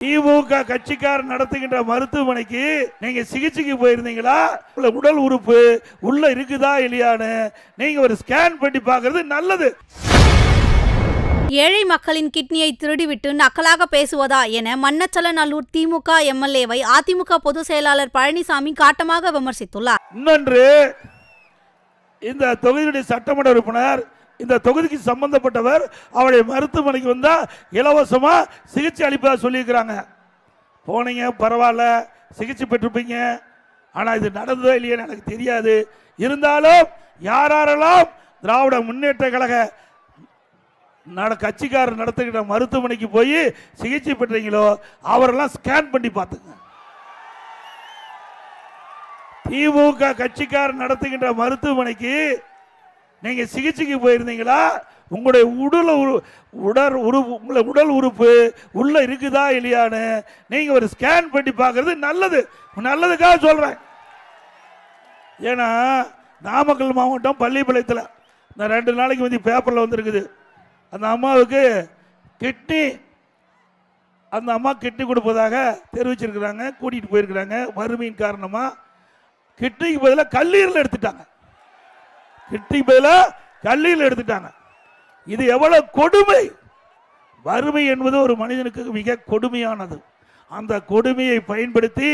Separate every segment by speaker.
Speaker 1: திமுக கட்சிக்காரர் நடத்துகின்ற மருத்துவமனைக்கு நீங்க சிகிச்சைக்கு போயிருந்தீங்களா? உடல் உறுப்பு உள்ள இருக்குதா இல்லையான்னு நீங்க ஒரு ஸ்கேன் பண்ணி பார்க்கிறது நல்லது.
Speaker 2: ஏழை மக்களின் கிட்னியை திருடிவிட்டு நக்கலாக பேசுவதா என மண்ணச்சலநல்லூர் திமுக எம்எல்ஏவை அதிமுக பொதுச் செயலாளர் பழனிசாமி காட்டமாக விமர்சித்துள்ளார்.
Speaker 1: இன்னொன்று, இந்த தொகுதியுடைய சட்டமன்ற உறுப்பினர் இந்த தொகுதிக்கு சம்பந்தப்பட்டவர் அவருடைய மருத்துவமனைக்கு வந்தா இலவசமா சிகிச்சை அளிப்பதா சொல்லியிருக்கிறாங்க. போனீங்க, பரவாயில்ல, சிகிச்சை பெற்றிருப்பீங்க. ஆனா இது நடந்ததோ இல்லையன்னு எனக்கு தெரியாது. இருந்தாலும் யாரெல்லாம் திராவிட முன்னேற்ற கழக கட்சிக்காரர் நடத்துகிற மருத்துவமனைக்கு போய் சிகிச்சை பெற்றீங்களோ அவரெல்லாம் ஸ்கேன் பண்ணி பார்த்துங்க. திமுக கட்சிக்காரர் நடத்துகின்ற மருத்துவமனைக்கு நீங்க சிகிச்சைக்கு போயிருந்தீங்களா? உங்களுடைய உடல் உறுப்பு உள்ள இருக்குதா இல்லையான்னு நீங்க ஒரு ஸ்கேன் பண்ணி பார்க்கிறது நல்லது. நல்லதுக்காக சொல்றேன். ஏன்னா நாமக்கல் மாவட்டம் பள்ளிப்பாளையத்தில் இந்த 2 நாளைக்கு வந்து பேப்பர்ல வந்திருக்குது. அந்த அம்மாவுக்கு கிட்னி கொடுப்பதாக தெரிவிச்சிருக்கிறாங்க. கூட்டிட்டு போயிருக்கிறாங்க. வறுமையின் காரணமா கிட்னிக்கு பதிலாக கல்லீரல் எடுத்துட்டாங்க. எடுத்துட்டாங்க. இது எவ்வளவு கொடுமை! வறுமை என்பது ஒரு மனிதனுக்கு மிக கொடுமையானது. அந்த கொடுமையை பயன்படுத்தி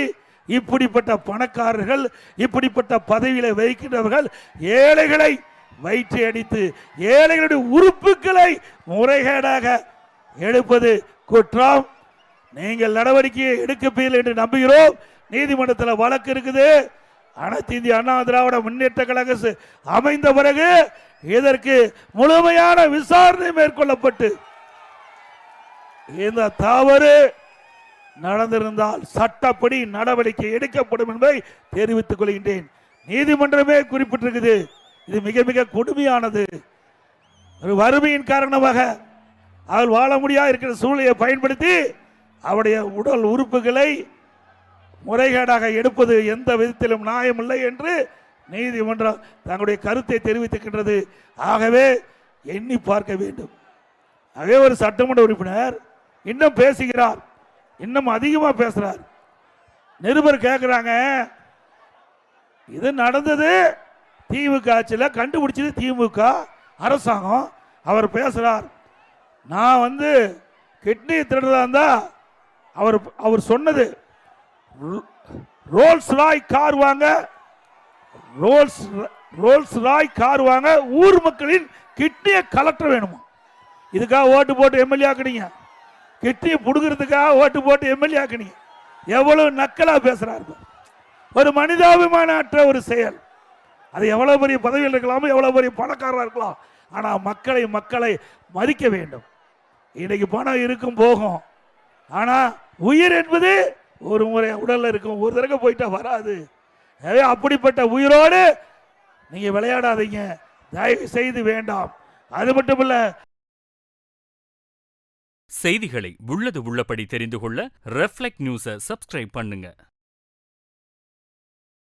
Speaker 1: இப்படிப்பட்ட பணக்காரர்கள், இப்படிப்பட்ட பதவிகளை வைக்கின்றவர்கள் ஏழைகளை வயிற்றை அடித்து ஏழைகளுடைய உறுப்புகளை முறைகேடாக எடுப்பது குற்றம். நீங்கள் நடவடிக்கையை எடுக்கப்பீர்கள் என்று நம்புகிறோம். நீதிமன்றத்தில் வழக்கு இருக்குது. அனைத்து இந்திய அண்ணா திராவிட முன்னேற்ற கழகம் அமைந்த பிறகு இதற்கு முழுமையான விசாரணை மேற்கொள்ளப்பட்டு இந்த தவறு நடந்திருந்தால் சட்டப்படி நடவடிக்கை எடுக்கப்படும் என்பதை தெரிவித்துக் கொள்கின்றேன். நீதிமன்றமே குறிப்பிட்டிருக்குது. இது மிக மிக கொடுமையானது. ஒரு வறுமையின் காரணமாக அவர் வாழ முடியாது இருக்கிற சூழ்நிலையை பயன்படுத்தி அவருடைய உடல் உறுப்புகளை முறைகேடாக எடுப்பது எந்த விதத்திலும் நியாயமில்லை என்று நீதிமன்றம் தங்களுடைய கருத்தை தெரிவித்திருக்கின்றது. ஆகவே எண்ணி பார்க்க வேண்டும். ஆகவே ஒரு சட்டமன்ற உறுப்பினர் இன்னும் பேசுகிறார், இன்னும் அதிகமா பேசுறார். நிருபர் கேட்கிறாங்க, இது நடந்தது திமுக ஆட்சியில், கண்டுபிடிச்சது திமுக அரசாங்கம். அவர் பேசுறார், நான் வந்து கிட்னி திருடுறதா இருந்தா அவர் சொன்னது ரோல்ஸ் ராய் கார் வாங்க ஊர் மக்களின் கிட்னியை கலெக்டர் வேணுமா? இதுக்காக ஓட்டு போட்டு எம்எல்ஏ ஆக்குனீங்க. கிட்னியை புடுங்கிறதுக்காக ஓட்டு போட்டு எம்எல்ஏ ஆக்குனீங்க. எவ்வளவு நக்கலா பேசுறாரு! ஒரு மனிதாபிமான அற்ற ஒரு செயல். அது எவ்வளவு பெரிய பதவியில் இருக்கலாமோ, எவ்வளவு பெரிய பணக்காரராக இருக்கலாம். ஆனா மக்களை மதிக்க வேண்டும். இன்னைக்கு பணம் இருக்கும் போகும். ஆனா உயிர் என்பது ஒரு முறை உடல்ல இருக்கும், ஒரு தடவை போயிட்டா வராது. அப்படிப்பட்ட உயிரோடு நீங்க விளையாடாதீங்க, தயவு செய்து வேண்டாம். அது மட்டுமல்ல,
Speaker 3: செய்திகளை உள்ளது உள்ளபடி தெரிந்து கொள்ள ரெஃப்ளெக்ட் நியூஸை சப்ஸ்கிரைப் பண்ணுங்க.